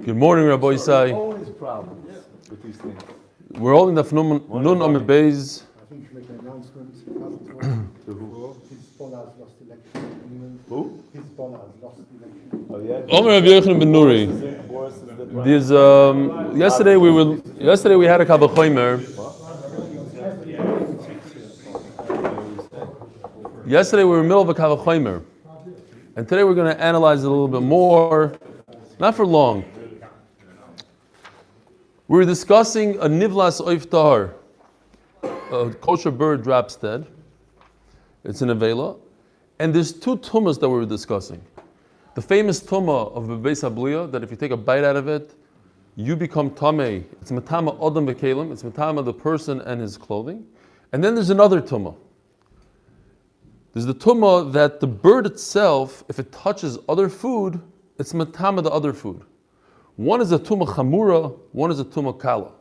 Good morning, Rabbi Isai. Always problems with these things. We're holding the Nun Amid Beis. I think you make an announcement. His Hezbollah has lost election in England. Who? Hezbollah has lost election. Oh yeah. Omer Rabbi Yochanan ben Nuri. There's yesterday we had a Kavah Chomer. Yesterday we were in the middle of a Kavah Chomer, and today we're going to analyze it a little bit more, not for long. We were discussing a nivlas oif tahar, a kosher bird drops dead. It's an avela, and there's two tumas that we were discussing. The famous tuma of bebeis habliya, that if you take a bite out of it, you become tamei. It's matama adam v'kelim. It's matama the person and his clothing. And then there's another tuma. There's the tuma that the bird itself, if it touches other food, it's matama the other food. One is a tuma chamura, one is a tuma kala.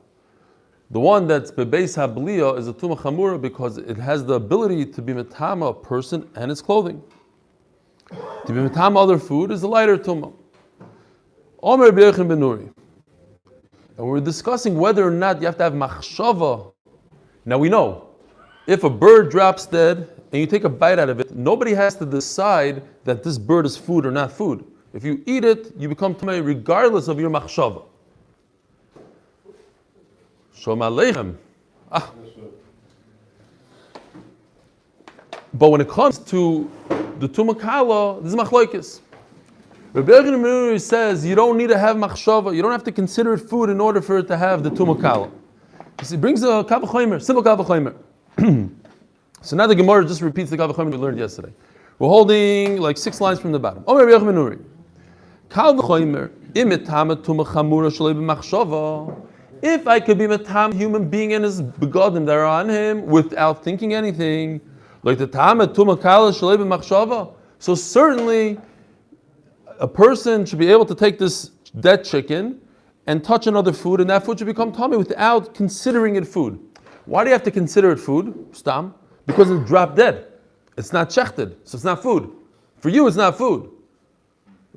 The one that's bebeis habliya is a tuma chamura because it has the ability to be matama a person and his clothing. To be matama other food is a lighter tuma. Omer Rabbi Yochanan ben Nuri. And we're discussing whether or not you have to have machshava. Now we know, if a bird drops dead and you take a bite out of it, nobody has to decide that this bird is food or not food. If you eat it, you become tamei regardless of your machshava. Shalom aleichem. But when it comes to the tuma kala, this is machlokes. Rabbi Yochanan ben Nuri says you don't need to have machshava. You don't have to consider it food in order for it to have the tuma kala. He brings a kavah chomer, simple kavah chomer. So now the Gemara just repeats the kavah chomer we learned yesterday. We're holding like 6 lines from the bottom. Omer Rabbi Yochanan ben Nuri. Kavah chomer imitama tuma chamura shalei b'machshava. If I could be matam human being and his begodim that are on him without thinking anything, like the tama tuma kala shalei b'machshava. So certainly a person should be able to take this dead chicken and touch another food, and that food should become tummy without considering it food. Why do you have to consider it food? Stam. Because it's dropped dead. It's not shechted, so it's not food. For you, it's not food.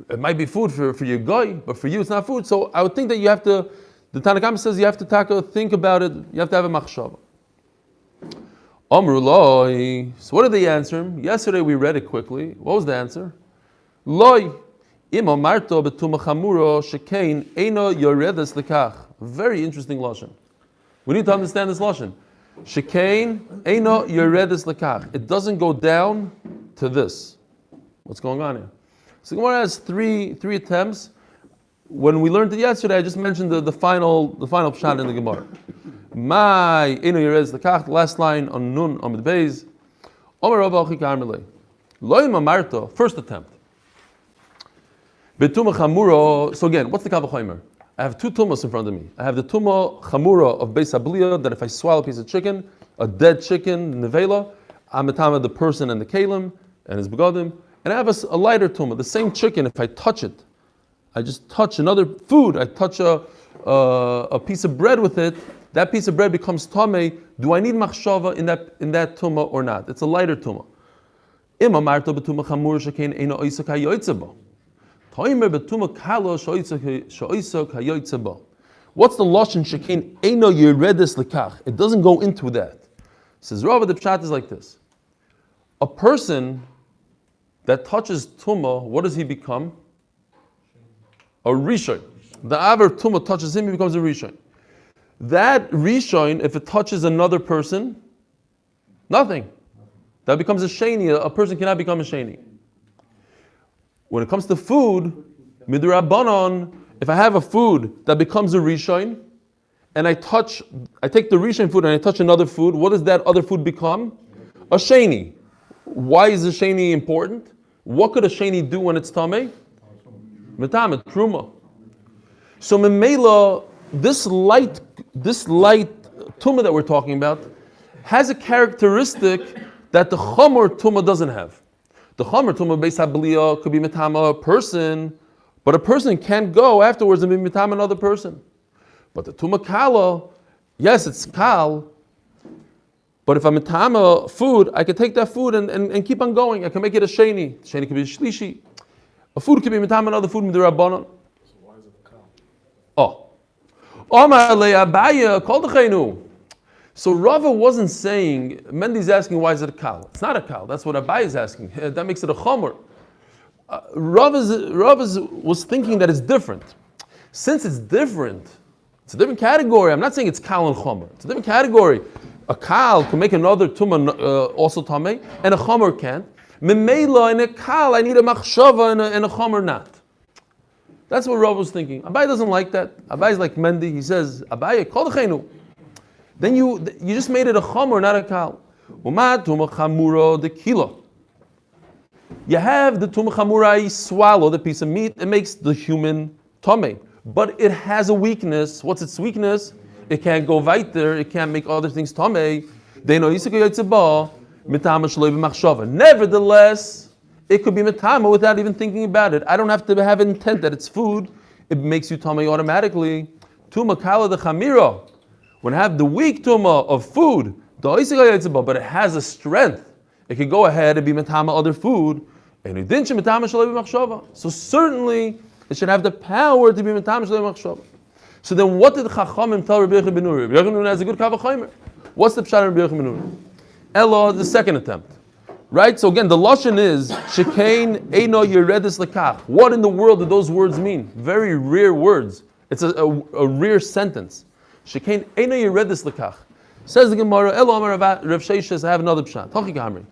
It might be food for your guy, but for you, it's not food. So I would think that you have to, the Tanna Kamma says you have to think about it, you have to have a machshava. Amru loi. So what did they answer him? Yesterday we read it quickly. What was the answer? Loi. Im amarto betuma chamuro shekein eino yoredes lekach. Very interesting lashon. We need to understand this lashon. Shekein eino yoredes lekach. It doesn't go down to this. What's going on here? So Gemara has three attempts. When we learned it yesterday, I just mentioned the final pshat in the Gemara. My eino yoredes lekach. Last line on Nun Amid Beis. Omer Rav Achi Karmelei. Lo im amarto. First attempt. Betuma chamura. So again, what's the kavah chomer? I have two tumas in front of me. I have the tuma chamura of beis habliya, that if I swallow a piece of chicken, a dead chicken, nevela, I'm matama the person and the kalim and his begodim. And I have a lighter tuma, the same chicken. If I touch it, I just touch another food. I touch a piece of bread with it. That piece of bread becomes tamei. Do I need machshava in that tuma or not? It's a lighter tuma. Ima marto betuma chamura shekein eino oisak hayotzeba. What's the lashon shekein eino yeredes lekach? It doesn't go into that. Says Rava, the pshat is like this: a person that touches tumah, what does he become? A rishon. The aver tumah touches him, he becomes a rishon. That rishon, if it touches another person, nothing. That becomes a sheni. A person cannot become a sheni. When it comes to food, midrabanan, if I have a food that becomes a rishon, and I take the rishon food and I touch another food, what does that other food become? A sheni. Why is a sheni important? What could a sheni do when it's tamei? Metamet, truma. So memela, this light tumah that we're talking about has a characteristic that the chamor tumah doesn't have. The chamer tumah beis habliya could be metama a person, but a person can't go afterwards and be metama another person. But the tumah kala, yes, it's kal, But if I'm a tama food, I can take that food and keep on going. I can make it a sheni. Sheni could be a shlishi. A food could be mitama another food midrabanan. So why is it kal? Oh. Omar le Abaya called the chaynu. So Rava wasn't saying, Mendy's asking why is it a kal? It's not a kal. That's what Abaya is asking. That makes it a chomer. Rava was thinking that it's different. Since it's different, it's a different category. I'm not saying it's kal and chomer. It's a different category. A kal can make another tumah also tameh, and a chomer can't. Memela in a kal, I need a machshava and a chomer not. That's what Rava was thinking. Abai doesn't like that. Abai is like Mendy. He says, Abai, call the chaynu. Then you just made it a chomer, not a kal. Uma tumah chamura the kilo. You have the tumah chamura, you swallow the piece of meat, it makes the human tameh. But it has a weakness. What's its weakness? It can't go weiter, it can't make other things tameh. Nevertheless, it could be metama without even thinking about it. I don't have to have intent that it's food. It makes you tameh automatically. Tuma kala the chamira. When I have the weak tuma of food, but it has a strength, it can go ahead and be metama other food. So certainly, it should have the power to be metama shalei machshava. So then, what did Chachamim tell Rabbi Yochanan ben Nuri? Rabbi Yochanan has a good kavachomer. What's the pshat of Rabbi Yochanan ben Nuri? Elo, the second attempt. Right? So again, the lashon is shekain eino yeredis lekach. What in the world do those words mean? Very rare words. It's a rare sentence. Shekain eino yeredis lekach. Says the Gemara. Elo amar Rav Sheishes. I have another pshat. Tochi kamri.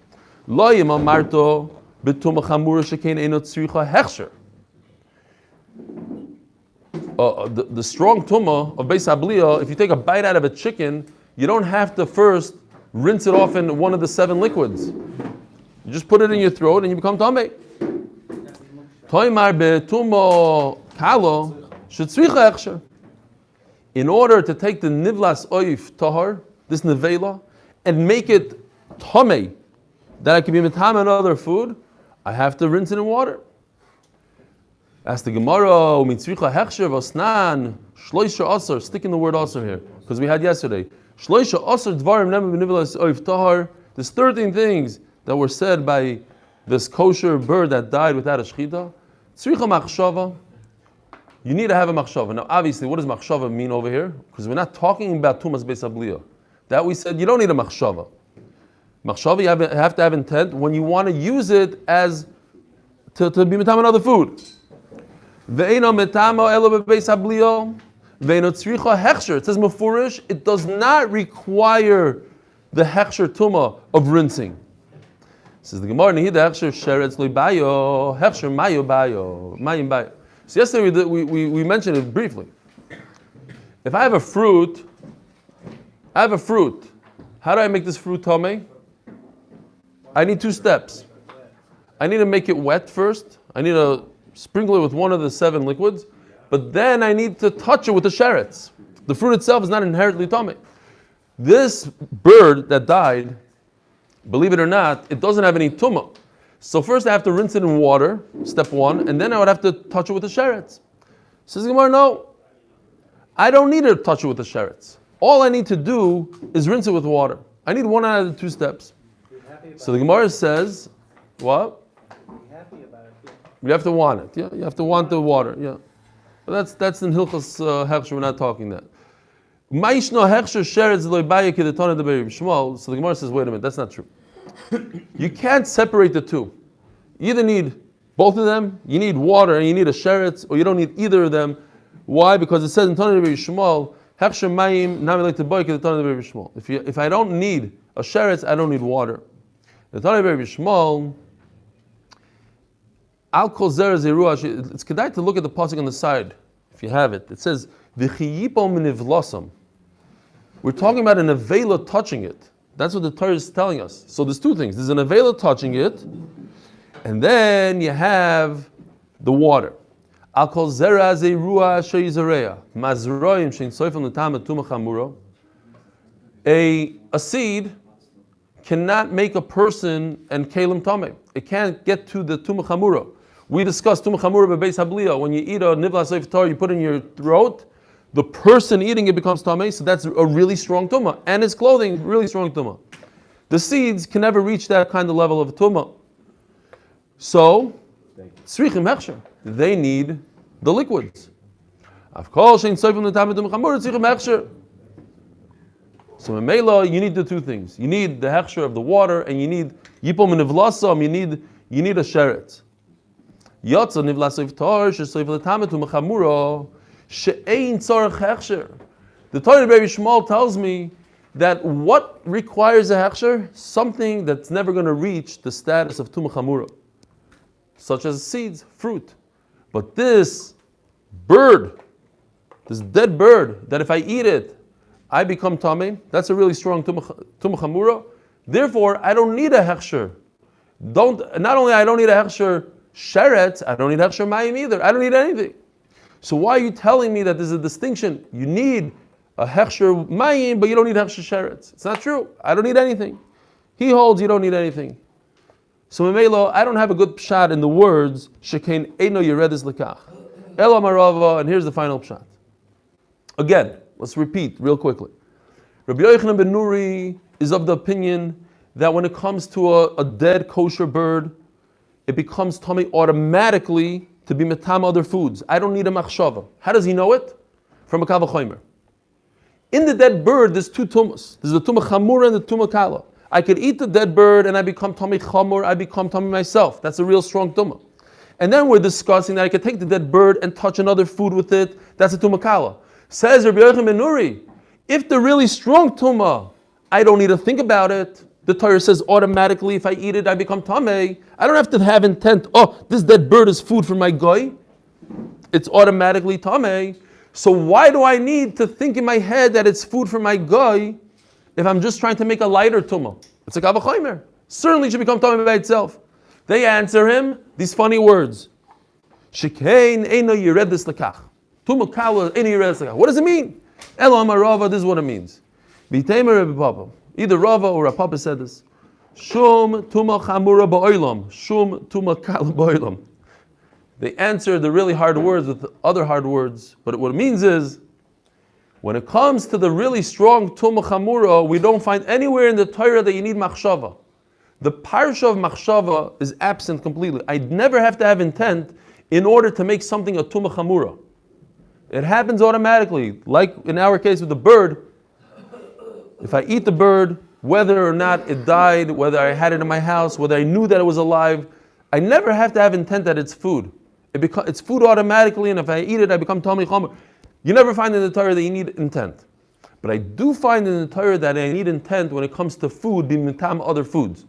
Lo yim amarto betumah chamura shekain eino tzricha hechsher. The strong tumah of Beis Habliya, if you take a bite out of a chicken, you don't have to first rinse it off in one of the 7 liquids. You just put it in your throat and you become tameh. Toimar betumo kalo shetzricha hechsher. In order to take the nivlas oif tahar, this nevela, and make it tameh, that I can be metama and other food, I have to rinse it in water. Ask the Gemara, mitzricha hechsher v'osnan shloisha asar. Stick in the word asar here, because we had yesterday. Shloisha asar dvarim nemu b'nivelas oif tahar. There's 13 things that were said by this kosher bird that died without a shechita. Tzricha machshava. You need to have a machshava. Now, obviously, what does machshava mean over here? Because we're not talking about tumas beis habliya. That we said you don't need a machshava. Machshava, you have to have intent when you want to use it as to be metam another food. Ve'eno metama elo bebeis habliya. Ve'eno tzricha hechsher. It says mefurish. It does not require the hechsher tuma of rinsing. Says the Gemara, Niddah hechsher sheretz loibayo hechsher mayo bayo mayim bayo. So yesterday we mentioned it briefly. If I have a fruit, how do I make this fruit tameh? I need 2 steps. I need to make it wet first. I need to sprinkle it with one of the 7 liquids, but then I need to touch it with the sheretz. The fruit itself is not inherently tameh. This bird that died, believe it or not, it doesn't have any tumah. So first I have to rinse it in water, step 1, and then I would have to touch it with the sheretz. Says the Gemara, no, I don't need to touch it with the sheretz. All I need to do is rinse it with water. I need 1 out of the 2 steps. So the Gemara says, what? You have to want it. Yeah, you have to want the water. Yeah, but that's in Hilchos Hechsher. We're not talking that. So the Gemara says, wait a minute, that's not true. You can't separate the two. You either need both of them, you need water and you need a sheretz, or you don't need either of them. Why? Because it says in Tana Rebbe Yishmael, Hechsher mayim nami like to boy the Tana Rebbe Yishmael. If I don't need a sheretz, I don't need water. The Tana Rebbe Yishmael, Al kol zera zeruah. It's kedai to look at the pasuk on the side if you have it. It says v'chiyipo minivlasam. We're talking about an avela touching it. That's what the Torah is telling us. So there's 2 things. There's an avela touching it, and then you have the water. Al kol zera zeruah sheyizareya mazroim shein soifel netam tuma chamuro. A seed cannot make a person and kelim tameh. It can't get to the tumah chamura. We discussed tumah chamura bebeis habliya. When you eat a nivlas oif tar, you put it in your throat. The person eating it becomes tameh, so that's a really strong tumah. And his clothing, really strong tumah. The seeds can never reach that kind of level of tumah. So, tzrichim hechsher. They need the liquids. So in Mela, you need the two things. You need the hechsher of the water, and you need yipom nivlasam. You need a sheret. Yatsa nivlasav tar shesoiv letametu mechamura she'ein tzarech hechsher. The Torah of Rabbi Shmuel tells me that what requires a hechsher? Something that's never going to reach the status of tumah chamura, such as seeds, fruit. But this bird, this dead bird, that if I eat it, I become tamei, that's a really strong tumah chamura. Therefore, I don't need a hechsher. Not only I don't need a hechsher sheret, I don't need hechsher mayim either. I don't need anything. So why are you telling me that there's a distinction? You need a hechsher mayim, but you don't need hechsher sheret. It's not true. I don't need anything. He holds you don't need anything. So Memelo, I don't have a good pshat in the words shekain eino yeredis lekach. Ela marava, and here's the final pshat. Again, let's repeat real quickly. Rabbi Yochanan ben Nuri is of the opinion that when it comes to a dead kosher bird, it becomes tummy automatically to be metam other foods. I don't need a machshava. How does he know it? From a kal v'chomer. In the dead bird, there's two tumas. There's the tumah chamura and the tumah kala. I could eat the dead bird and I become tummy chamur, I become tummy myself. That's a real strong tumah. And then we're discussing that I could take the dead bird and touch another food with it. That's a tumah kala. Says Rabbi Yochanan ben Nuri, if the really strong tumah, I don't need to think about it. The Torah says automatically if I eat it, I become tamei. I don't have to have intent, oh, this dead bird is food for my goy. It's automatically tamei. So why do I need to think in my head that it's food for my goy if I'm just trying to make a lighter tumah? It's a kavachomer. Certainly should become tamei by itself. They answer him these funny words. Shekain eino yeredis lekach. Tumah kala eino yeredis lekach. What does it mean? Elam Rava, this is what it means. B'teimer Rabbi Papa. Either Rava or Rabbi Papa said this. Shum tumah chamura ba'olam. Shum tumah kala ba'olam. They answer the really hard words with other hard words. But what it means is, when it comes to the really strong tumah chamura, we don't find anywhere in the Torah that you need machshava. The parsha of machshava is absent completely. I never have to have intent in order to make something a tumah chamura. It happens automatically. Like in our case with the bird, if I eat the bird, whether or not it died, whether I had it in my house, whether I knew that it was alive, I never have to have intent that it's food. It's food automatically, and if I eat it, I become Talmid Chomer. You never find in the Torah that you need intent. But I do find in the Torah that I need intent when it comes to food, b'mitam other foods.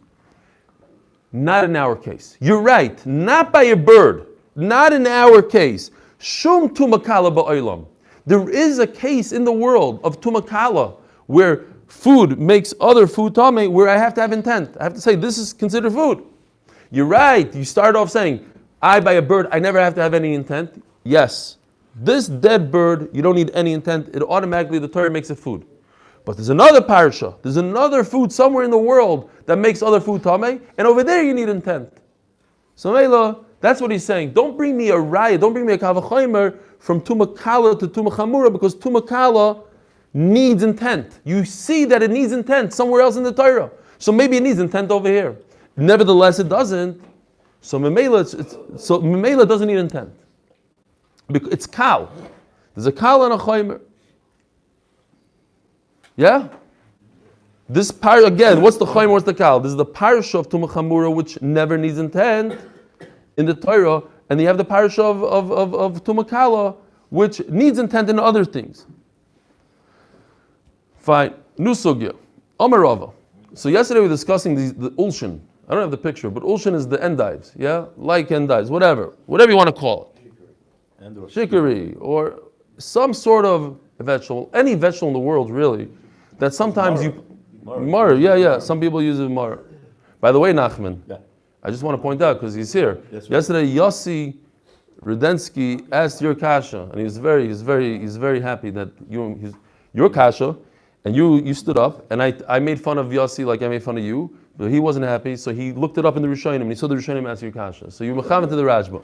Not in our case. You're right, not by a bird. Not in our case. Shum tumakala ba'olam. There is a case in the world of tumakala where food makes other food tamei, where I have to have intent. I have to say this is considered food. You're right. You start off saying, I buy a bird, I never have to have any intent. Yes. This dead bird, you don't need any intent. It automatically, the Torah makes it food. But there's another parasha, there's another food somewhere in the world that makes other food tamei, and over there you need intent. So Mela, that's what he's saying. Don't bring me a raya, don't bring me a kavachomer from tumakala to tumachamura, because tumakala needs intent. You see that it needs intent somewhere else in the Torah. So maybe it needs intent over here. Nevertheless, it doesn't. So Memela doesn't need intent. It's kal. There's a kal and a chomer. Yeah? This again, what's the chomer, what's the kal? This is the parasha of Tumah Chamura, which never needs intent in the Torah, and you have the parasha of Tumah Kala, which needs intent in other things. Fine. New sugya. Amar Rava. So yesterday we were discussing the ulshin. I don't have the picture, but ulshin is the endives, yeah? Like endives, whatever you want to call it. Shikari, or some sort of vegetable, any vegetable in the world really, that sometimes mar, yeah. Some people use it mar. By the way, Nachman, I just want to point out, because he's here. Yesterday, Yossi Rudensky asked your kasha, and he's very happy that your kasha, and you stood up, and I made fun of Yossi like I made fun of you, but he wasn't happy, so he looked it up in the Rishonim, and he saw the Rishonim ask your kasha. So you mechavan to the Rajba.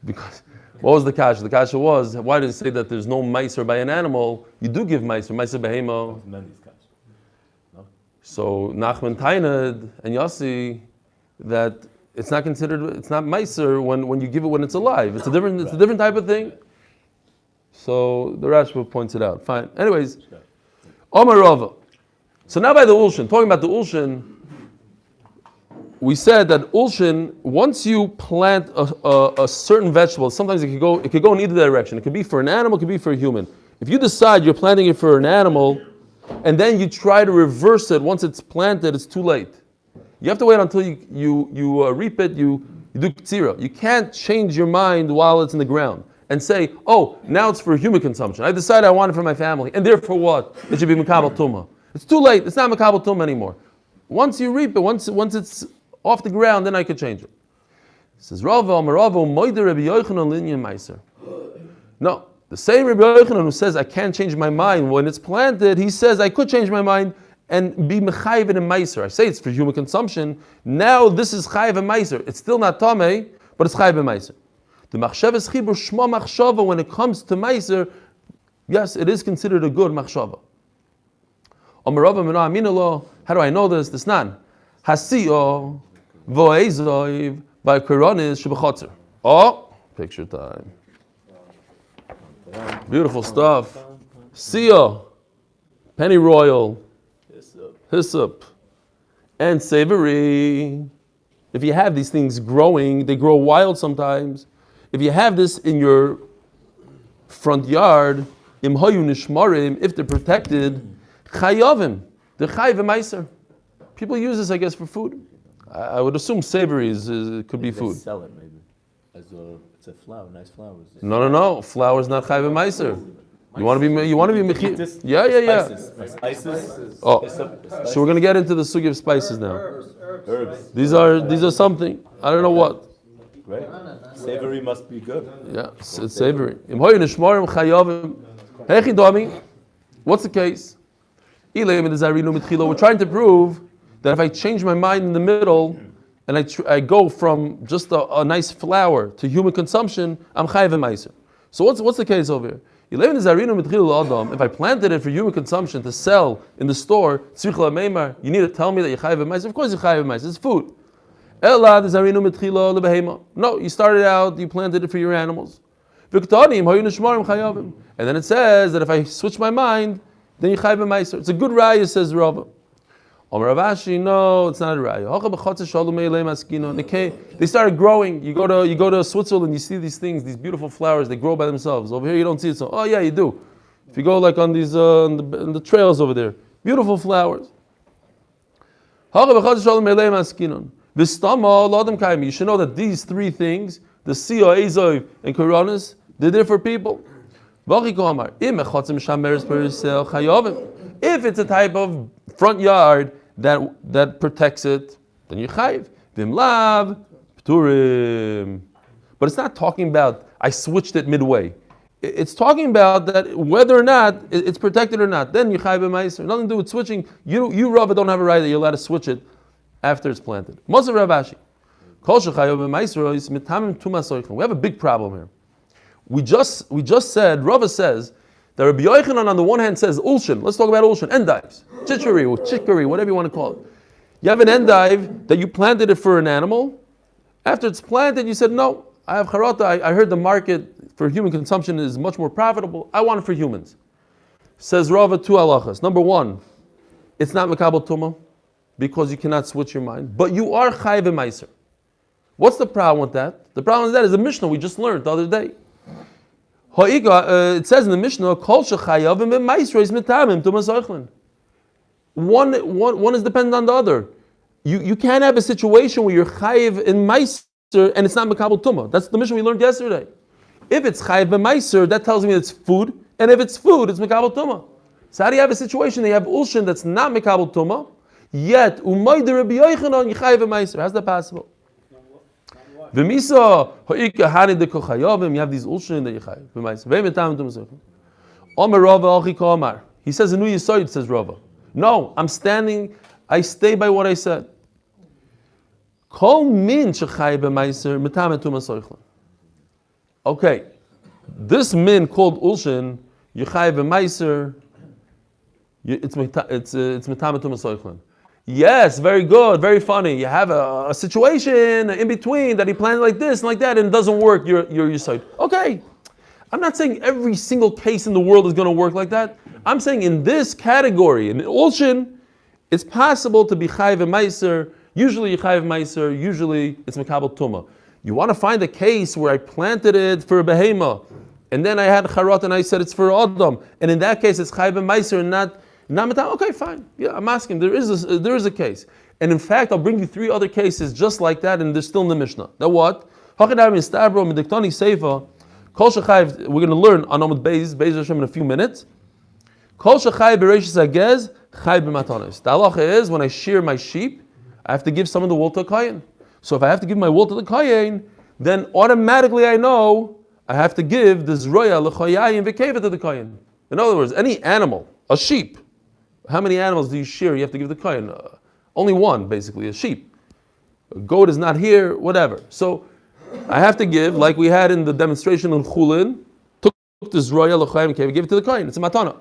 Because what was the kasha? The kasha was, why did it say that there's no meiser by an animal? You do give meiser behemo. So Nachman Tainad and Yossi, that it's not considered, it's not meiser when you give it when it's alive. It's a different type of thing. So the Rashba points it out. Fine. Anyways, Omar Rava. So now by the ulshin, talking about the ulshin, we said that ulshin, once you plant a certain vegetable, sometimes it could go in either direction. It could be for an animal, it could be for a human. If you decide you're planting it for an animal, and then you try to reverse it once it's planted, it's too late. You have to wait until you reap it, you do ktsira. You can't change your mind while it's in the ground and say, oh, now it's for human consumption. I decided I want it for my family, and therefore what? It should be Makabal Tumah. It's too late, it's not Makabal Tumah anymore. Once you reap it, once it's off the ground, then I could change it. It says, Rava, Amarava, Moider Rabbi Yochanan Linyan Meiser. No, the same Rabbi Yochanan who says I can't change my mind when it's planted, he says I could change my mind and be mechayiv in meiser. I say it's for human consumption. Now this is chayiv and meiser. It's still not tamei, but it's chayiv and meiser. The machshavas chibur shma machshava, when it comes to meiser, yes, it is considered a good machshava. Omerava mina aminalo. How do I know this? This nan hasiyo voezoiv by koronis shebachotzer. Oh, picture time. Beautiful stuff. Siyo, pennyroyal, hyssop, and savory. If you have these things growing, they grow wild sometimes. If you have this in your front yard, im hayu nishmarim, if they're protected, chayavim, they're chayiv meiser. People use this, I guess, for food. I would assume savory could be food. Sell it maybe as it's a flower, nice flowers. No. Flour's not chayiv meiser. You want to be mechi? Yeah. Spices. Oh, so we're going to get into the sugi of spices now. Herbs. These are something. I don't know what. Right. Savory must be good. Yeah, it's savory. What's the case? We're trying to prove that if I change my mind in the middle and I go from just a nice flower to human consumption, I'm chayiv meiser. So what's the case over here? If I planted it for human consumption to sell in the store, you need to tell me that you're chayiv meiser. Of course you're chayiv meiser. It's food. No, you started out, you planted it for your animals. And then it says that if I switch my mind, then you're chayiv meiser. It's a good raya, says Rava. No, it's not a raya. They started growing. You go to Switzerland, you see these things, these beautiful flowers. They grow by themselves. Over here, you don't see it. So, oh yeah, you do. If you go like on these on the trails over there, beautiful flowers. You should know that these three things, the Siyah, Ezov, and Koronis, they're there for people. If it's a type of front yard that protects it, then you chayiv. Vimlav, pturim. But it's not talking about I switched it midway. It's talking about that whether or not it's protected or not. Then you chayiv meiser. Nothing to do with switching. You Rava don't have a right that you're allowed to switch it after it's planted. Moser Ravashi. We have a big problem here. We just said, Rava says, that Rabbi Yochanan on the one hand says ulshin. Let's talk about ulshin, endives, chicory or chicory, whatever you want to call it. You have an endive that you planted it for an animal. After it's planted, you said, no, I have charata. I heard the market for human consumption is much more profitable. I want it for humans. Says Rava, two halachas. Number one, it's not makabel tumah because you cannot switch your mind, but you are chayiv meiser. What's the problem with that? The problem with that is the Mishnah we just learned the other day. It says in the Mishnah, Kol shechayavim b'meiser is mitamim tumas oichlin. One is dependent on the other. You can't have a situation where you're chayiv in meiser and it's not makabel tumah. That's the Mishnah we learned yesterday. If it's chayiv b'meiser, that tells me it's food, and if it's food, it's makabel tumah. So how do you have a situation that you have ulshin that's not makabel tumah, yet umayder Rabbi Yochanan you chayiv b'meiser? How's that possible? V'misa ha'ika hani dekochayavim. You have these ulshin that you chayiv b'meiser. Ve'metam tumah. Omer Rava achika Omar. He says a new yisoid. Says Rava. No, I'm standing. I stay by what I said. Kol min shechayiv b'meiser metam tumah soichlin. Okay, this min called ulshin you chayiv b'meiser. It's metam tumah soichlin. Yes, very good, very funny. You have a situation in between that he planned like this and like that, and it doesn't work. You're side. Okay, I'm not saying every single case in the world is going to work like that. I'm saying in this category, in Ulshin, it's possible to be Chayiv and Meiser. Usually Chayiv Meiser, usually it's Mekabel Tumah. You want to find a case where I planted it for a behema, and then I had Charot and I said it's for Adam, and in that case it's Chayiv and Meiser and not Metam. Okay, fine. Yeah, I'm asking. There is a case. And in fact, I'll bring you 3 other cases just like that, and they're still in the Mishnah. Now what? We're going to learn on Amud Beis Hashem in a few minutes. Kol shechai bereishis hagez, chai b'matanos. The halacha is when I shear my sheep, I have to give some of the wool to a kohen. So if I have to give my wool to the kohen, then automatically I know I have to give the zroya l'choyayim v'keva to the kohen. In other words, any animal, a sheep, how many animals do you shear? You have to give the kohen. Only one, basically, a sheep. A goat is not here, whatever. So I have to give, like we had in the demonstration in Chulin, took the zroya l'choyayim v'keva, give it to the kohen. It's a matana.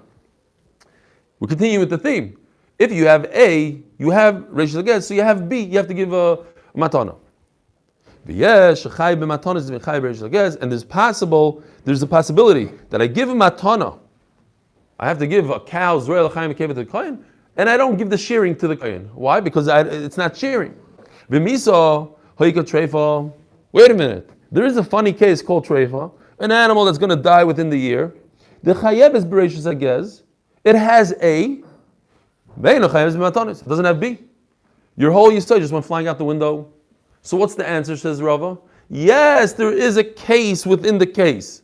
We continue with the theme. If you have A, you have Reish Lagez, so you have B, you have to give a matana. And there's a possibility that I give a matana. I have to give a cow's royal l'chaim to the kohen, and I don't give the shearing to the kohen. Why? Because it's not shearing. Wait a minute. There is a funny case called treifa, an animal that's going to die within the year. The chayev is bereishis hagez. It has A. It doesn't have B. Your whole yisod just went flying out the window. So what's the answer, says Rava? Yes, there is a case within the case.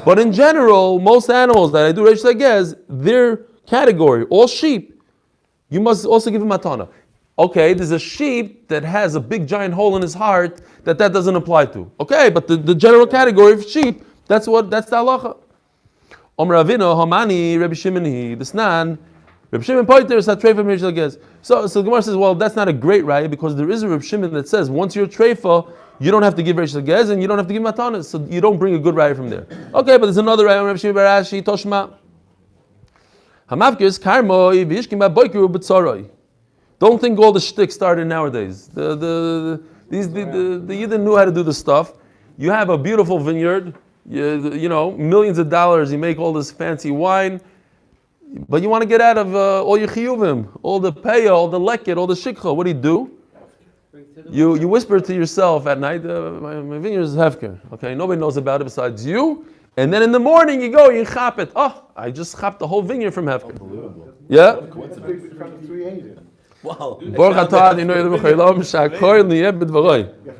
But in general, most animals that I do Reish Lagez, their category, all sheep, you must also give a matana. Okay, there's a sheep that has a big giant hole in his heart that doesn't apply to. Okay, but the general category of sheep, that's the halacha. Omer Avinu, Hamani, Rabbi Shimon, the Snan, Rabbi Shimon Poiter is a treifa from Reish Lagez. So the Gemara says, well, that's not a great raya because there is a Rabbi Shimon that says once you're treifa, you don't have to give Reish Lagez and you don't have to give matanas, so you don't bring a good raya from there. Okay, but there's another raya, Rabbi Shimon Barashi, Toshma. Hamavkis karmoi v'yishkim ba'boikiru b'tzoroi. Don't think all the shtick started nowadays. The Yidden knew how to do the stuff. You have a beautiful vineyard. You know, millions of dollars, you make all this fancy wine, but you want to get out of all your chiyuvim, all the peya, all the leket, all the shikha. What do? You whisper to yourself at night, my vineyard is hefker. Okay, nobody knows about it besides you. And then in the morning you go, you chop it. Oh, I just chopped the whole vineyard from hefker. Unbelievable. Yeah? Wow. You have to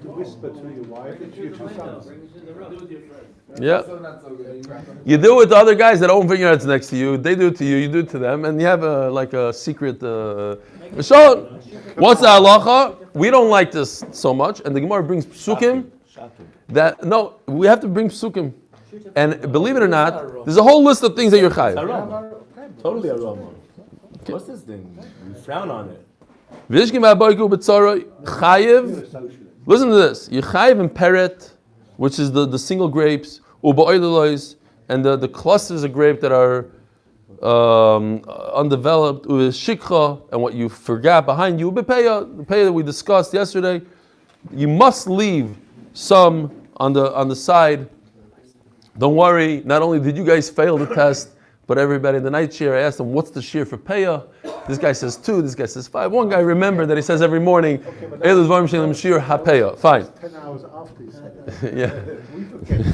whisper to your wife and to your 2 sons. Yeah. You do it to other guys that own vineyards next to you. They do it to you. You do it to them, and you have a secret. So, what's the halacha? We don't like this so much, and the Gemara brings psukim. We have to bring psukim, and believe it or not, there's a whole list of things that you're chayiv. Totally aroma. What's this thing? We frown on it. Chayiv. Listen to this. You chayiv in peret, which is the single grapes, and the clusters of grape that are undeveloped, shikha, and what you forgot behind you, the peya that we discussed yesterday. You must leave some on the side. Don't worry. Not only did you guys fail the test, but everybody in the night share, I asked them, what's the shear for peya? This guy says 2, this guy says 5. One guy remembered that he says every morning, Elul Dvarim Shelim Shir HaPeya. Fine. 10 hours after he said that. Yeah. We forget.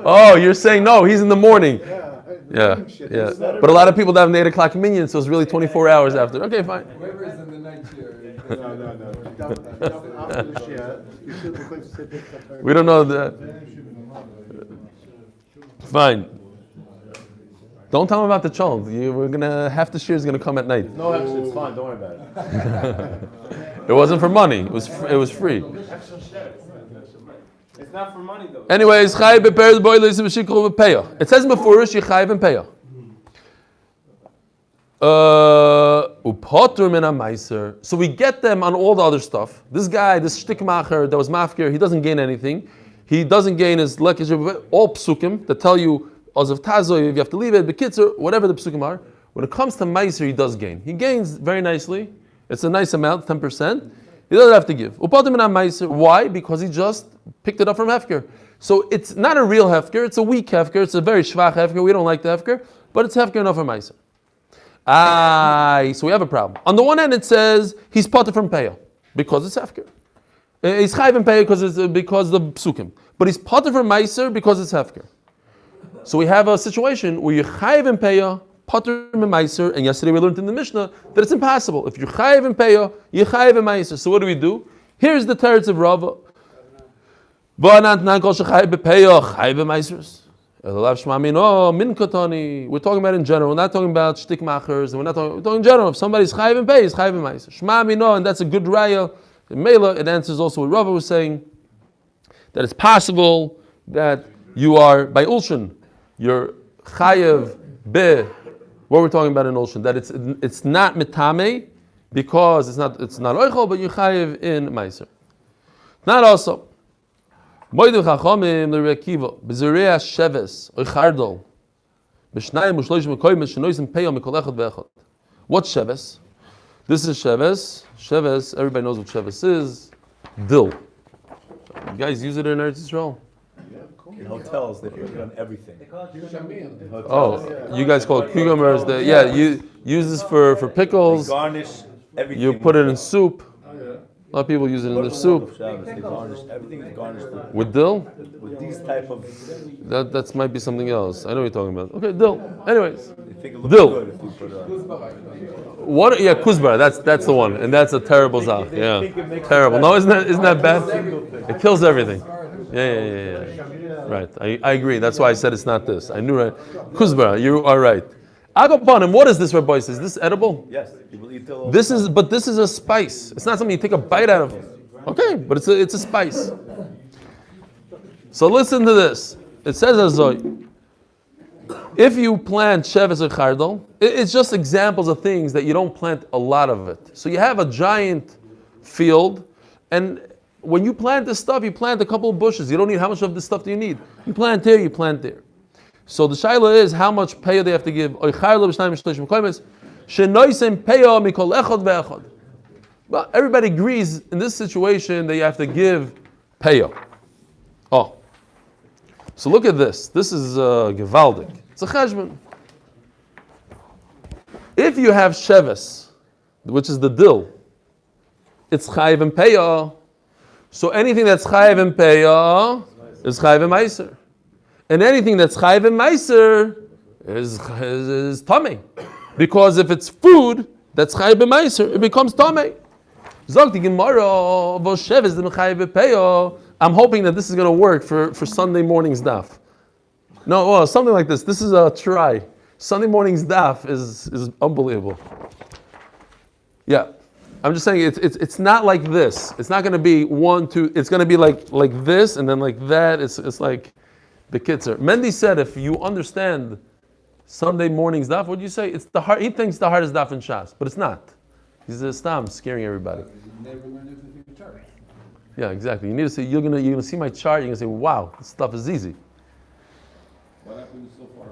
Oh, you're saying no, he's in the morning. Yeah. But a lot of people have an 8 o'clock minion, so it's really 24 hours after. Okay, fine. Whoever is in the night chair. No. After the share, you still going to say this. We don't know that. Fine. Don't tell him about the child. Half the share is gonna come at night. No, actually, it's fine. Don't worry about it. It wasn't for money. It was free. It's not for money though. Anyways, chayiv beper the boy leis b'shikru b'peya. It says before you chayiv and peya. Upotur min meiser. So we get them on all the other stuff. This guy, this shtikmacher that was mafkir, he doesn't gain anything. He doesn't gain his lekish. All psukim that tell you as of tazo, you have to leave it. Bekitzer, whatever the psukim are. When it comes to Meiser, he does gain. He gains very nicely. It's a nice amount, 10%. He doesn't have to give. Why? Because he just picked it up from Hefker. So it's not a real Hefker, it's a weak Hefker, it's a very Shvach Hefker. We don't like the Hefker, but it's Hefker enough for Meiser. So we have a problem. On the one hand, it says he's potter from Peah because it's Hefker. He's Chayv in Peah because the Psukim. But he's potter from Meiser because it's Hefker. So we have a situation where you're Chayv in Peah, potter in Meiser, and yesterday we learned in the Mishnah that it's impossible. If you're Chayv in Peah, you're Chayv in Meiser. So what do? Here's the teretz of Rava. We're talking about in general. We're not talking about shtikmachers. We're talking in general. If somebody's Chayv in Peah, he's Chayv in Meiser. Shma mino, and that's a good raya. In Mela, it answers also what Rava was saying, that it's possible that you are, by Ulshan, you're Chayev Be, what we're talking about in Ulshan, that it's not Mitame, because it's not Oichel, but you're Chayev in Meiser. Not also. Moedim Chachomim l'Rekiva, B'Zereah Sheves, Oichardol, B'Shnayim U'Shloishim Mekoyim, Shenoisim Peyo Mikol Echad Ve'echad. What's Sheves? This is Sheves. Sheves, everybody knows what Sheves is. Dill. You guys use it in Eretz Yisrael? In hotels, they put it on everything. Oh, you guys call it cucumbers. You use this for pickles. They garnish everything. You put it in soup. A lot of people use it in their soup. They garnish, everything is garnished With dill? with these type of. That might be something else. I know what you're talking about. Okay, dill. Anyways. They think it looks Dill. good if you put it on. What? Yeah, kuzbar. That's the one, and that's a terrible zach. Yeah, terrible. No, isn't that bad? It kills everything. Yeah. Right. I agree. That's why I said it's not this. I knew right. Kuzbar. You are right. Agapanim. What is this, Rabbi? Is this edible? Yes, people eat till. This is a spice. It's not something you take a bite out of. Okay, but it's a spice. So listen to this. It says Azoy. If you plant Sheves or Chardol, it's just examples of things that you don't plant a lot of it. So you have a giant field, and when you plant this stuff, you plant a couple of bushes. You don't need how much of this stuff do you need. You plant here, you plant there. So the shaila is how much payah they have to give. Well, everybody agrees in this situation that you have to give payah. Oh, so look at this. This is gewaldig. It's a cheshbon. If you have sheves, which is the dill, it's chayiv and payah. So anything that's chayiv and payah is chayiv and meiser. And anything that's chayiv and meiser is tamei. Because if it's food that's chayiv and meiser, it becomes tamei. Zog the Gemara, v'sheves the mechayiv payah. I'm hoping that this is going to work for Sunday morning's daf. No, well, something like this. This is a try. Sunday morning's daf is unbelievable. Yeah, I'm just saying it's not like this. It's not going to be 1, 2. It's going to be like this and then like that. It's like the kitzer. Mendy said if you understand Sunday morning's daf, what do you say? It's the hard. He thinks the hardest daf in Shas, but it's not. He's a stam scaring everybody. Yeah, exactly. You need to say you're gonna see my chart. You're gonna say, "Wow, this stuff is easy." What happened so far?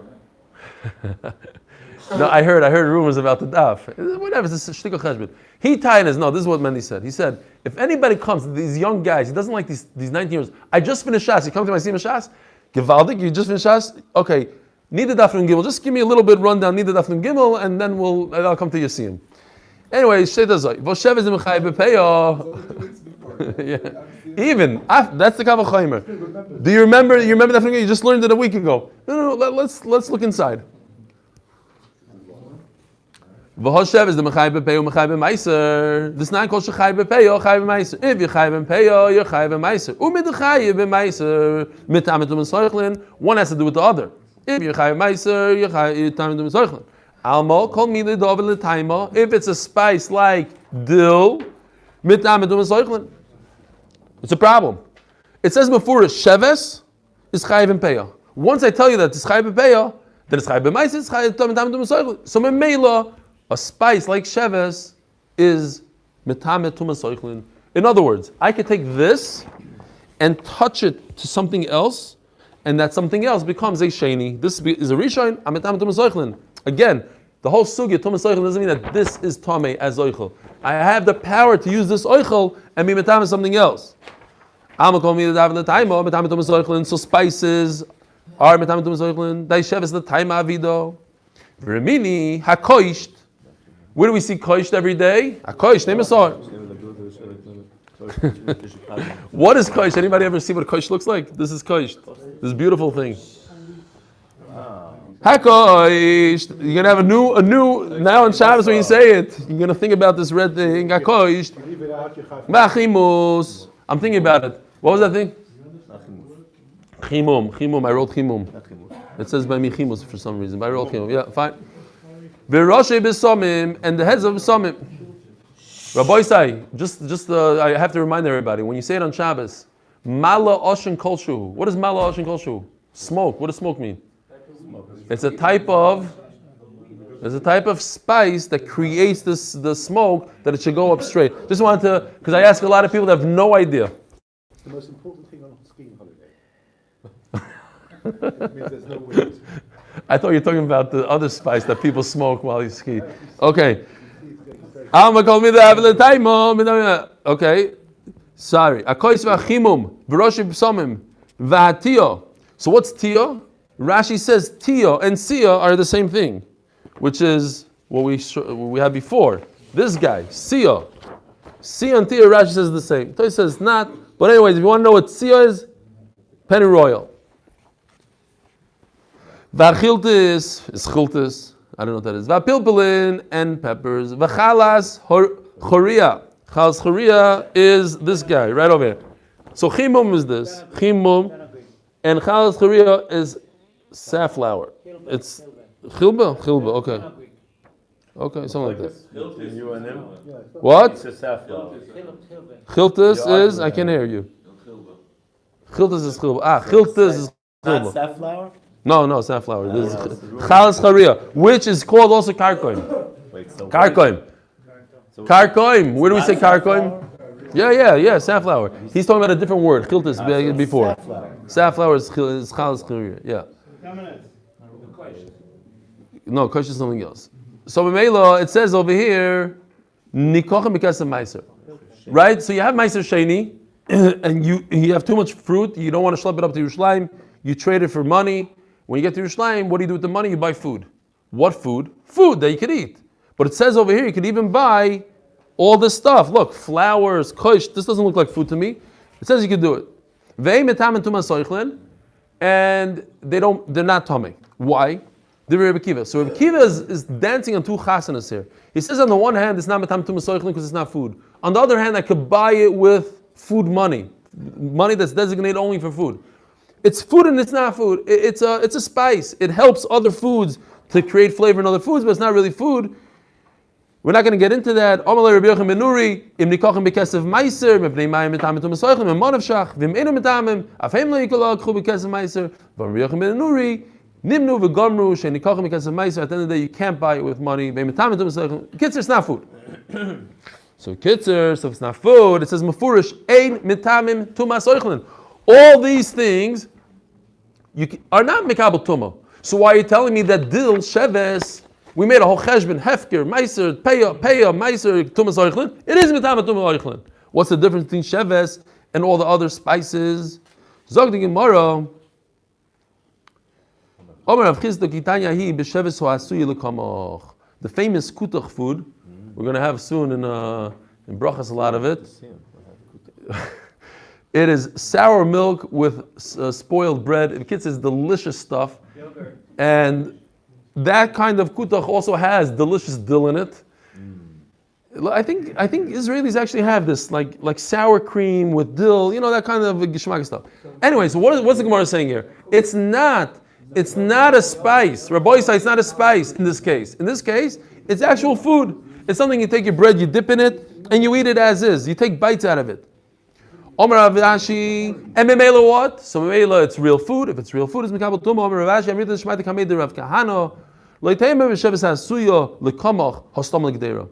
No, I heard rumors about the daf. Whatever, this is shtickle cheshbon. He tied us. No, this is what Mendy said. He said, if anybody comes, these young guys, he doesn't like these 19-year-olds. I just finished Shas. You come to my Sima Shas? Gewaldig, you just finished Shas? Okay, Niddah Daf Yomi Gimel. Just give me a little bit rundown, Niddah Daf Yomi Gimel, and then I'll come to Yasim. Anyway, Shetazoi. Voshev is mechayiv b'peyo. Yeah. Even that's the Kav HaChaimer. Do you remember? You just learned it a week ago. No. Let's look inside. V'hoshev is the mechayiv b'peyo, mechayiv b'meiser. This not called shechayiv b'peyo, chayiv b'meiser. If you're chayiv b'peyo, you're chayiv b'meiser. U'midchayiv b'meiser mitametum v'soichlin. One has to do with the other. If you're chayiv b'meiser, you're chayiv mitametum v'soichlin. Almo kol mili dovel l'taima. If it's a spice like dill, mitametum v'soichlin. It's a problem. It says before sheves is chayiv and peah. Once I tell you that it's chayiv and peah, then it's chayiv and ma'is, it's chayiv mitametum v'soichlin. So memela, a spice like sheves is mitametum v'soichlin. In other words, I could take this and touch it to something else, and that something else becomes a sheni. This is a rishon, a mitametum v'soichlin. Again, The whole sugya, tumas oichel, doesn't mean that this is tamei as oichel. I have the power to use this oichel and be metam something else. And so spices are metam tumas oichel. Daishev is the time avido. V'remini hakoisht. Where do we see koisht every day? Hakoisht, name a song. What is koisht? Anybody ever see what koisht looks like? This is koisht. This beautiful thing. Hakoisht. You're gonna have a new. Now on Shabbos when you say it, you're gonna think about this red thing. Hakoisht. Machimus. I'm thinking about it. What was that thing? Chimum. I wrote chimum. It says by me chimus for some reason. But I wrote chimum. Yeah, fine. V'roshe b'samim, and the heads of b'samim. Rabbi Isai, just I have to remind everybody, when you say it on Shabbos, mala oshin kolshu. What is mala oshin kolshu? Smoke. What does smoke mean? It's a type of spice that creates the smoke that it should go up straight. Just wanted to, because I ask a lot of people that have no idea. It's the most important thing on a skiing holiday. It means there's no wind. I thought you were talking about the other spice that people smoke while you ski. Okay. Okay. Sorry. So what's tio? Rashi says tio and sia are the same thing, which is what we had before. This guy, sia. Sia and tio, Rashi says the same. Toi says not. But anyways, if you want to know what sia is, penny royal. Vachiltis is chiltis. I don't know what that is. Vapilpilin and peppers. Vachalas choria. Chalas choria is this guy right over here. So chimum is this. Chimum. And chalas choria is safflower. It's chilba? Chilba, okay. Okay, something like that. What? Chiltis is, I can't hear you. Chiltis is chilba. Chiltis is chilba. Not safflower? No, safflower. This is chalas charia, which is called also karkoim. Karkoim. Karkoim. Where do we say karkoim? Yeah, safflower. He's talking about a different word. Chiltis before. Safflower is chalas charia. Yeah. No, kosh is something else. So B'meila, it says over here, nikochem b'kesem meiser. Right? So you have meiser sheni, and you have too much fruit. You don't want to schlep it up to Yerushalayim. You trade it for money. When you get to Yerushalayim, what do you do with the money? You buy food. What food? Food that you could eat. But it says over here, you could even buy all this stuff. Look, flowers, kosh. This doesn't look like food to me. It says you could do it. And they're not tummy. Why? They're Rebbe Kiva. So Rebbe Kiva is dancing on two chasanas here. He says on the one hand, it's not metam tumas soichlin because it's not food. On the other hand, I could buy it with food money that's designated only for food. It's food and it's not food. It's a spice. It helps other foods to create flavor in other foods, but it's not really food. We're not going to get into that. Amalei Rabbi Yochanan ben Nuri, im nikochem b'kesev meiser, mepnei mayim metamim tumas soichlin, memanev shach, v'im enu metamim, afhem lo yikola k'chu b'kesev meiser, Rabbi Yochanan ben Nuri, nimnu v'gomru, shenikochem b'kesev meiser. At the end of the day, you can't buy it with money. V'im metamim tumas soichlin. Kitzer, it's not food. So kitzer, so if it's not food, it says mefurish, ein metamim tumas soichlin. All these things are not mekabel tuma. So why are you telling me that dil, sheves, we made a whole cheshbon, hefker, meiser, peya, meiser, tumas oichlin? It is mitama tumas oichlin. What's the difference between sheves and all the other spices? Zog the Gemara, Omer Rav Chisda kitanya hi b'sheves ho'asuyi l'kamoch. The famous kutach food, we're going to have soon in brachas a lot of it. It is sour milk with spoiled bread. The kid says delicious stuff. Yogurt. And that kind of kutach also has delicious dill in it. I think Israelis actually have this, like sour cream with dill, that kind of gishmak stuff. Anyway, so what's the Gemara saying here? It's not a spice. Rabbi says it's not a spice in this case. In this case, it's actual food. It's something you take your bread, you dip in it, and you eat it as is. You take bites out of it. Omer Rav Ashi, and Memela what? So Memela, it's real food. If it's real food, it's Mekabel Tumah. Omer Rav Ashi, Amrita Shemaita Kamei Rav Kahano, Leiteimer V'Sheves HaSuya Lekamach Hostam L'Gdeira.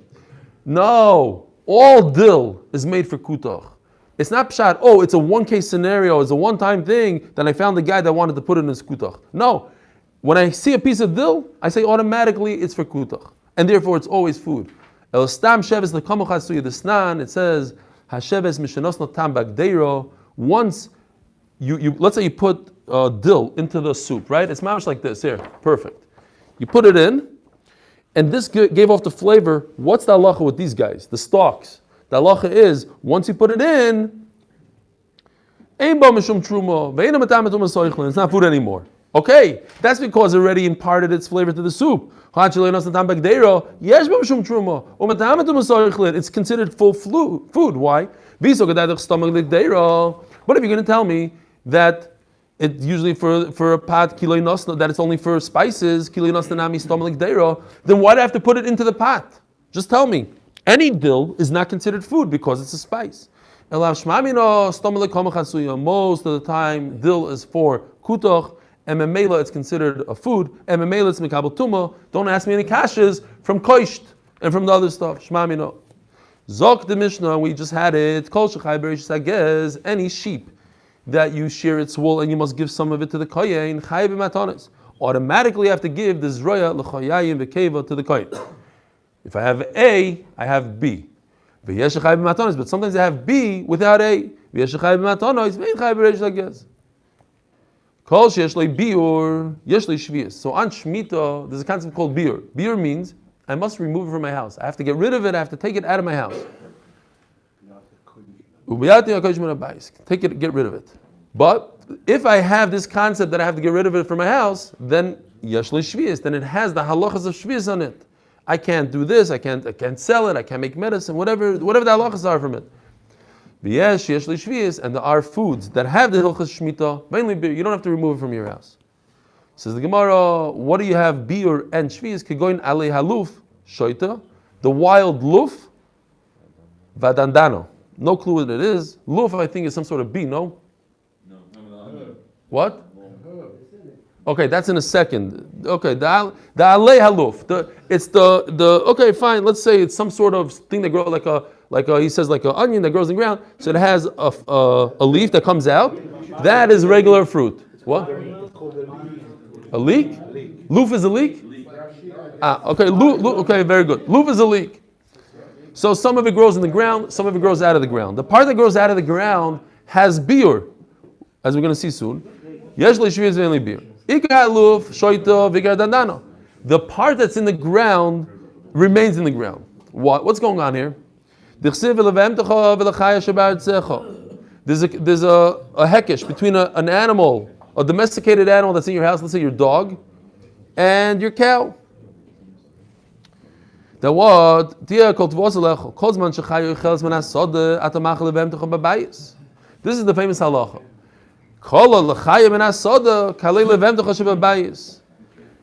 No, all dill is made for kutach. It's not pshat, it's a one-case scenario, it's a one-time thing that I found the guy that wanted to put it in his kutach. No, When I see a piece of dill, I say automatically it's for kutach, and therefore it's always food. El stam sheves lekamoch asuya desnan. It says hasheves mishenos notam bagdeiro. Once you let's say you put dill into the soup, right? It's mamish like this here, perfect. You put it in, and this gave off the flavor. What's the halacha with these guys? The stalks. The halacha is once you put it in, it's not food anymore. Okay, that's because it already imparted its flavor to the soup. It's considered full food. Why? But if you're going to tell me that it's usually for a pot, that it's only for spices, then why do I have to put it into the pot? Just tell me. Any dill is not considered food because it's a spice. Most of the time, dill is for kutoch, and memela it's considered a food, and memela it's mikabel tuma. Don't ask me any kashas from koisht and from the other stuff. Shmamino. Zok the Mishnah, we just had it. Kol shechai b'reish sagez, any sheep that you shear its wool and you must give some of it to the kohen, chai b'matanis. Automatically have to give the zroya l'chayayim v'keva to the kohen. If I have A, I have B. But sometimes I have B without A. So on Shemitah, there's a concept called biur. Biur means I must remove it from my house. I have to get rid of it. I have to take it out of my house. Take it, get rid of it. But if I have this concept that I have to get rid of it from my house, then yeshli shvius, then it has the halachas of shvius on it. I can't do this. I can't sell it. I can't make medicine. Whatever the halachas are from it. V'yesh yeshli shvius, and there are foods that have the hilchas shmita. Mainly beer. You don't have to remove it from your house. Says the Gemara, what do you have biur and shvius? Kegoin alei haluf shoita, the wild luf, vadandano. No clue what it is. Luf, I think, is some sort of bee. No. What? Okay, that's in a second. Okay, the alei haluf. It's the okay, fine. Let's say it's some sort of thing that grows like he says like an onion that grows in the ground. So it has a leaf that comes out. That is regular fruit. What? A leek? Loof is a leek? Okay, okay, very good. Loof is a leek. So some of it grows in the ground, some of it grows out of the ground. The part that grows out of the ground has biur, as we're going to see soon. Yesh leishvi is mainly biur. Ikar loof, shoita, vikar dandano. The part that's in the ground remains in the ground. What's going on here? There's a hekesh between an animal, a domesticated animal that's in your house, let's say your dog, and your cow. That what? This is the famous halacha.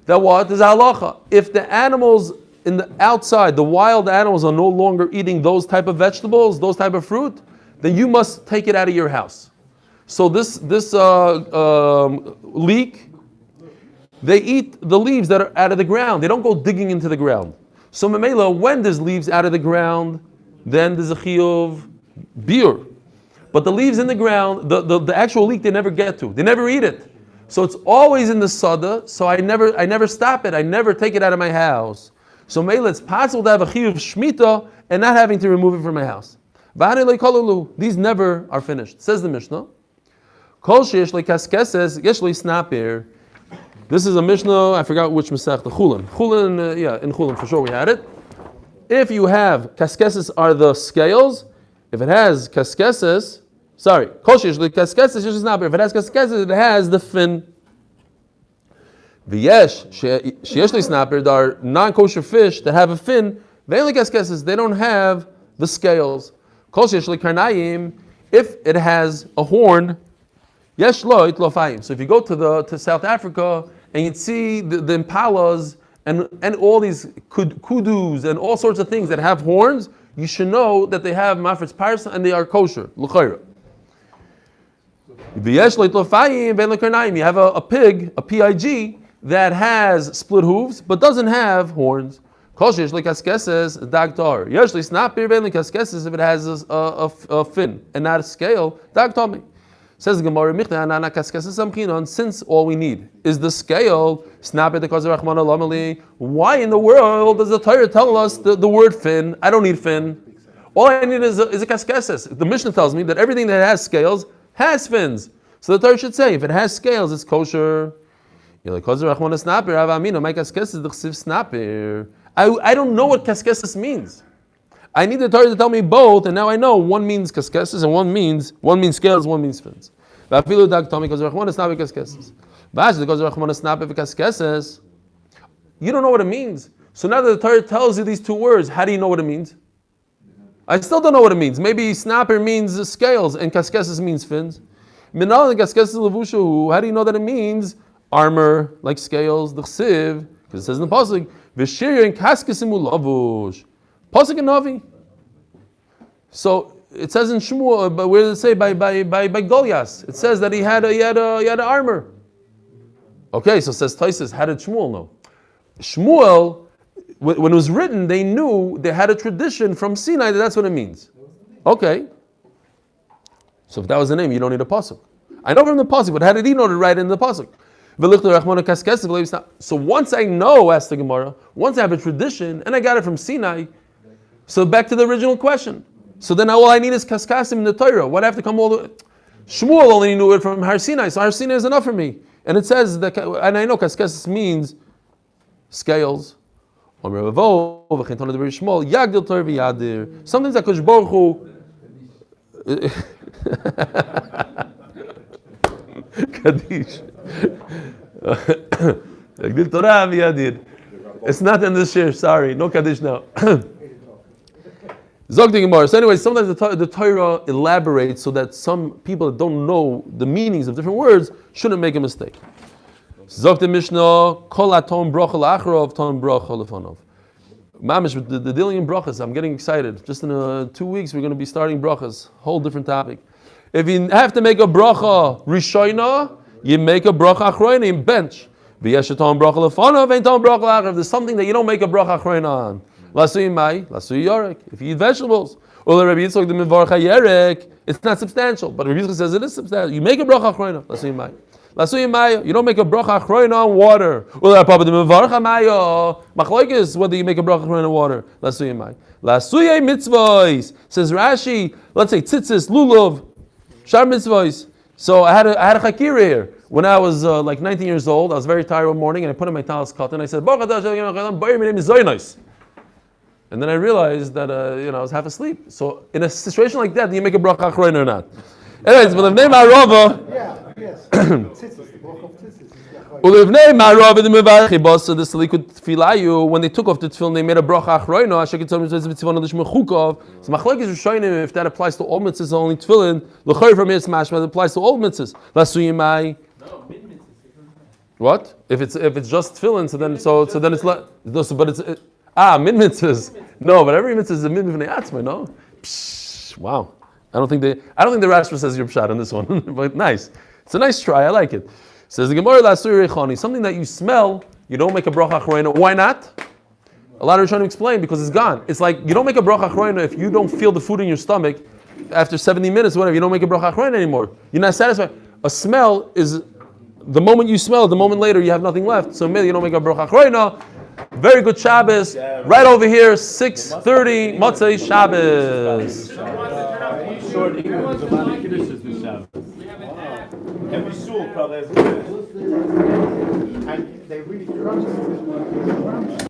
That what? There's a halacha. If the animals in the outside, the wild animals are no longer eating those type of vegetables, those type of fruit, then you must take it out of your house. So this leek, they eat the leaves that are out of the ground. They don't go digging into the ground. So memela, when there's leaves out of the ground, then there's a chiyuv biur. But the leaves in the ground, the actual leek, they never get to. They never eat it. So it's always in the sada. So I never stop it. I never take it out of my house. So memela, it's possible to have a chiyuv shmita and not having to remove it from my house. These never are finished. Says the Mishnah. This is a Mishnah, I forgot which Masech, the Chulin. In Chulin for sure we had it. If you have, kaskeses are the scales. If it has kaskeses, if it has kaskeses, it has the fin. There are non-kosher fish that have a fin. They don't have the scales. If it has a horn, so if you go to South Africa and you see the impalas and all these kudus and all sorts of things that have horns, you should know that they have mafretz parsa and they are kosher. L'chayra. You have a pig, a pig, that has split hooves but doesn't have horns. If it has a fin and not a scale, Says the Gemara, since all we need is the scale, why in the world does the Torah tell us the word fin? I don't need fin. All I need is a kaskeses. The Mishnah tells me that everything that has scales has fins. So the Torah should say, if it has scales, it's kosher. I don't know what kaskeses means. I need the Torah to tell me both, and now I know one means kaskeses and one means scales, one means fins. You don't know what it means. So now that the Torah tells you these two words, how do you know what it means? I still don't know what it means. Maybe snapper means scales and kaskeses means fins. How do you know that it means armor, like scales, the chsiv, because it says in the pasuk, v'shir and kaskesim ulavush, pasuk and navi. So it says in Shmuel, but where does it say by Goliath? It says that he had armor. Okay, so it says Taisus. How did Shmuel know? Shmuel, when it was written, they knew they had a tradition from Sinai that that's what it means. Okay. So if that was the name, you don't need a pasuk. I know from the pasuk, but how did he know to write it in the pasuk? So once I know, asked the Gemara, once I have a tradition and I got it from Sinai, so back to the original question. So then all I need is kaskasim in the Torah. What I have to come all the way? Shmuel only knew it from Har Sinai, so Har Sinai is enough for me. And it says that, and I know kaskasim means scales. Sometimes HaKadosh Baruch Hu Kaddish. It's not in this share, sorry. No Kaddish now. So anyway, sometimes the Torah elaborates so that some people that don't know the meanings of different words shouldn't make a mistake. Zog the Mishnah, Kol atom bracha la'acharov, tom bracha lefanov. Mamish, with the dealing in brachas, I'm getting excited. Just in 2 weeks, we're going to be starting brachas. Whole different topic. If you have to make a bracha rishoina, you make a bracha achroina in bench. V'yesh tom bracha lefanov, ain't tom bracha la'acharav. There's something that you don't make a bracha achroina on. Lasui mai, lasui yorek. If you eat vegetables, or Rabbi Yitzchak the mivarcha yerek, it's not substantial. But Rabbi Yitzchak says it is substantial. You make a bracha achroina. Lasui mai. Lasui mai. You don't make a bracha achroina on water. Or Rabbi the mivarcha mayo. Machlokes whether you make a bracha achroina on water. Lasui mai. Lasui mitzvos. Says Rashi. Let's say tzitzis, lulav, shar mitzvos. So I had a chakira here. When I was like 19 years old, I was very tired one morning, and I put in my talis cotton. I said, Baruch Atah Hashem Elokeinu, my name is Zaynos. And then I realized that I was half asleep. So in a situation like that, do you make a bracha achroina or not? Anyways, but the name Arava. Yeah, yes. Tzitzis, the bracha of tzitzis. Ulivnei Ma'arav the Mevarchi Basa the Salikut Tfilayu, when they took off the tefillin, they made a bracha achroina. Asheket Tzom Mitzvah Tzivon Adish Mechukov. So Machlokes Rishonim, if that applies to all mitzvahs, only tefillin. L'chayr from Yitz Mashma, it applies to all mitzvahs. Lasuyimai. What? If it's just tefillin, so then it's but it's min mitzvahs. No, but every mitzvah is a min b'nei atzma. No. Psh, wow. I don't think the Rashba says your pshat on this one, but nice. It's a nice try. I like it. Says the Gemara Lasuri Rechani, something that you smell, you don't make a bracha achroina. Why not? A lot of trying to explain because it's gone. It's like you don't make a bracha achroina if you don't feel the food in your stomach after 70 minutes, whatever. You don't make a bracha achroina anymore. You're not satisfied. A smell is the moment you smell, the moment later you have nothing left. So maybe you don't make a bracha achroina. Very good Shabbos. Right over here, 6:30 Motzei Shabbos. Short English, a lot of Kiddushes this Shabbos. Every shul probably has a Kiddush. And they really crunch it.